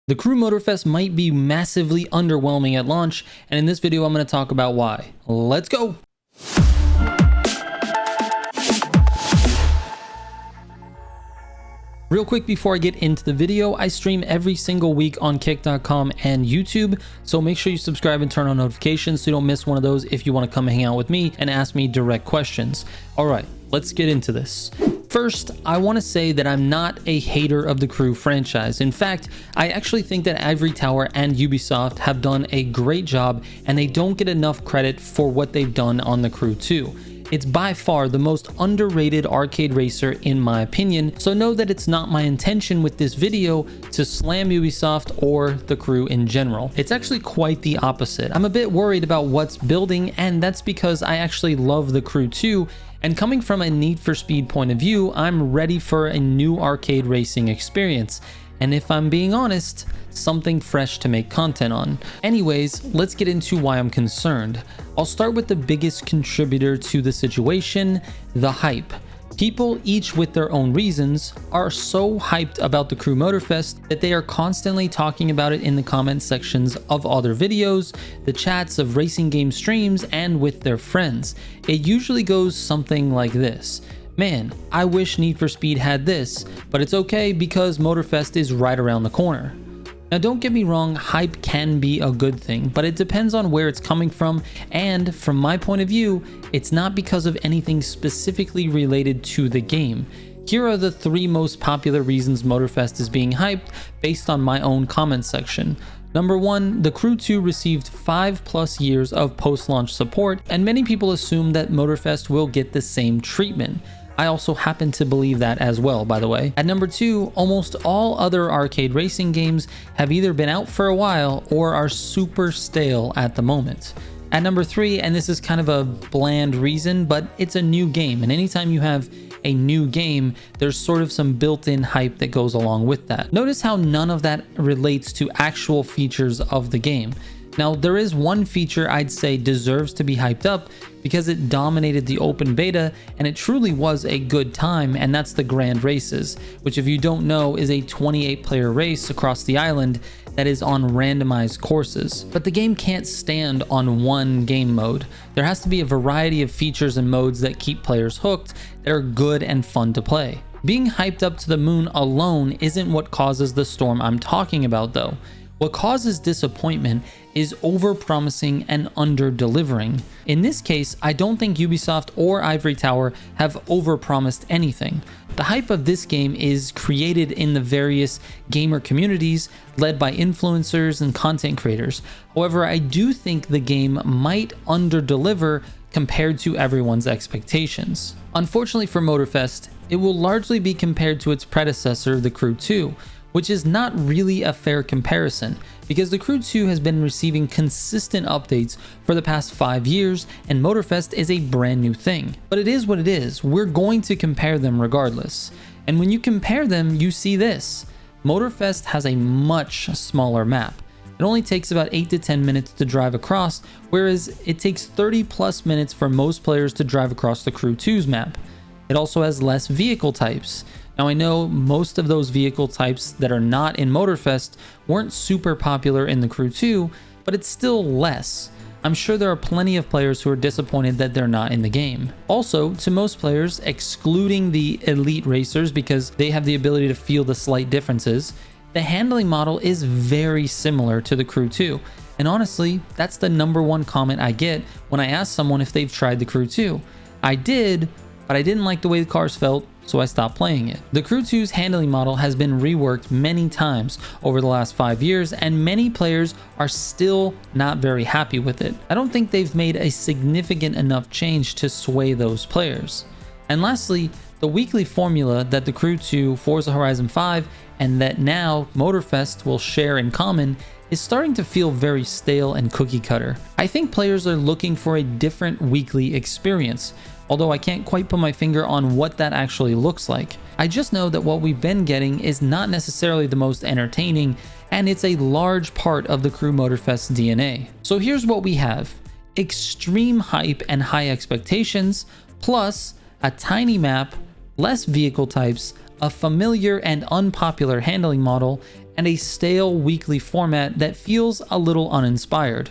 The Crew Motorfest might be massively underwhelming at launch, and in this video I'm going to talk about why. Let's go! Real quick before I get into the video, I stream every single week on kick.com and YouTube, so make sure you subscribe and turn on notifications so you don't miss one of those if you want to come hang out with me and ask me direct questions. Alright, let's get into this. First, I want to say that I'm not a hater of the Crew franchise. In fact, I actually think that Ivory Tower and Ubisoft have done a great job and they don't get enough credit for what they've done on the Crew 2. It's by far the most underrated arcade racer in my opinion, so know that it's not my intention with this video to slam Ubisoft or the Crew in general. It's actually quite the opposite. I'm a bit worried about what's building, and that's because I actually love the Crew 2, and coming from a Need for Speed point of view, I'm ready for a new arcade racing experience. And if I'm being honest, something fresh to make content on. Anyways, let's get into why I'm concerned. I'll start with the biggest contributor to the situation, the hype. People, each with their own reasons, are so hyped about the Crew Motorfest that they are constantly talking about it in the comment sections of other videos, the chats of racing game streams, and with their friends. It usually goes something like this. Man, I wish Need for Speed had this, but it's okay because Motorfest is right around the corner. Now don't get me wrong, hype can be a good thing, but it depends on where it's coming from, and from my point of view, it's not because of anything specifically related to the game. Here are the 3 most popular reasons Motorfest is being hyped based on my own comment section. Number 1, the Crew 2 received 5+ years of post-launch support, and many people assume that Motorfest will get the same treatment. I also happen to believe that as well, by the way. At number 2, almost all other arcade racing games have either been out for a while or are super stale at the moment. At number 3, and this is kind of a bland reason, but it's a new game, and anytime you have a new game, there's sort of some built-in hype that goes along with that. Notice how none of that relates to actual features of the game. Now, there is one feature I'd say deserves to be hyped up because it dominated the open beta and it truly was a good time, and that's the Grand Races, which if you don't know is a 28-player race across the island that is on randomized courses. But the game can't stand on one game mode. There has to be a variety of features and modes that keep players hooked that are good and fun to play. Being hyped up to the moon alone isn't what causes the storm I'm talking about though. What causes disappointment is over-promising and under-delivering. In this case, I don't think Ubisoft or Ivory Tower have over-promised anything. The hype of this game is created in the various gamer communities led by influencers and content creators. However, I do think the game might under-deliver compared to everyone's expectations. Unfortunately for Motorfest, it will largely be compared to its predecessor, the Crew 2, which is not really a fair comparison because the Crew 2 has been receiving consistent updates for the past 5 years and Motorfest is a brand new thing. But it is what it is. We're going to compare them regardless. And when you compare them, you see this. Motorfest has a much smaller map. It only takes about 8 to 10 minutes to drive across, whereas it takes 30+ minutes for most players to drive across the Crew 2's map. It also has less vehicle types. Now I know most of those vehicle types that are not in Motorfest weren't super popular in the Crew 2, but it's still less. I'm sure there are plenty of players who are disappointed that they're not in the game. Also, to most players, excluding the elite racers because they have the ability to feel the slight differences, the handling model is very similar to the Crew 2. And honestly, that's the #1 comment I get when I ask someone if they've tried the Crew 2. I did, but I didn't like the way the cars felt, so I stopped playing it. The Crew 2's handling model has been reworked many times over the last 5 years, and many players are still not very happy with it. I don't think they've made a significant enough change to sway those players. And lastly, the weekly formula that the Crew 2, Forza Horizon 5, and that now Motorfest will share in common is starting to feel very stale and cookie cutter. I think players are looking for a different weekly experience, although I can't quite put my finger on what that actually looks like. I just know that what we've been getting is not necessarily the most entertaining, and it's a large part of the Crew Motorfest DNA. So here's what we have. Extreme hype and high expectations, plus a tiny map, less vehicle types, a familiar and unpopular handling model, and a stale weekly format that feels a little uninspired.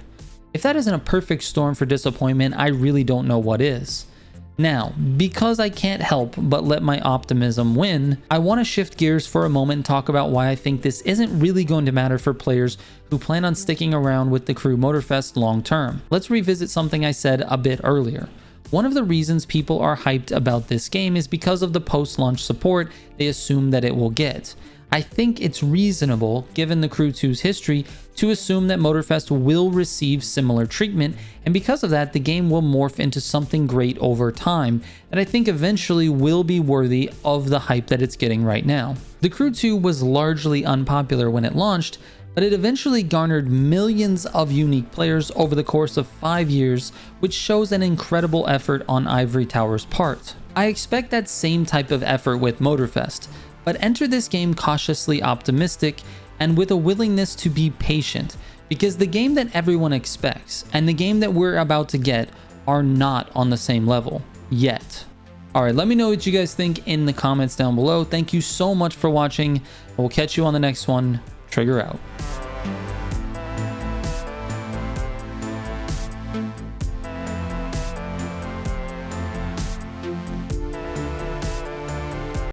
If that isn't a perfect storm for disappointment, I really don't know what is. Now, because I can't help but let my optimism win, I want to shift gears for a moment and talk about why I think this isn't really going to matter for players who plan on sticking around with the Crew Motorfest long term. Let's revisit something I said a bit earlier. One of the reasons people are hyped about this game is because of the post-launch support they assume that it will get. I think it's reasonable, given the Crew 2's history, to assume that Motorfest will receive similar treatment, and because of that, the game will morph into something great over time that I think eventually will be worthy of the hype that it's getting right now. The Crew 2 was largely unpopular when it launched, but it eventually garnered millions of unique players over the course of 5 years, which shows an incredible effort on Ivory Tower's part. I expect that same type of effort with Motorfest, but enter this game cautiously optimistic and with a willingness to be patient, because the game that everyone expects and the game that we're about to get are not on the same level yet. Alright, let me know what you guys think in the comments down below. Thank you so much for watching. We'll catch you on the next one. Trigger out.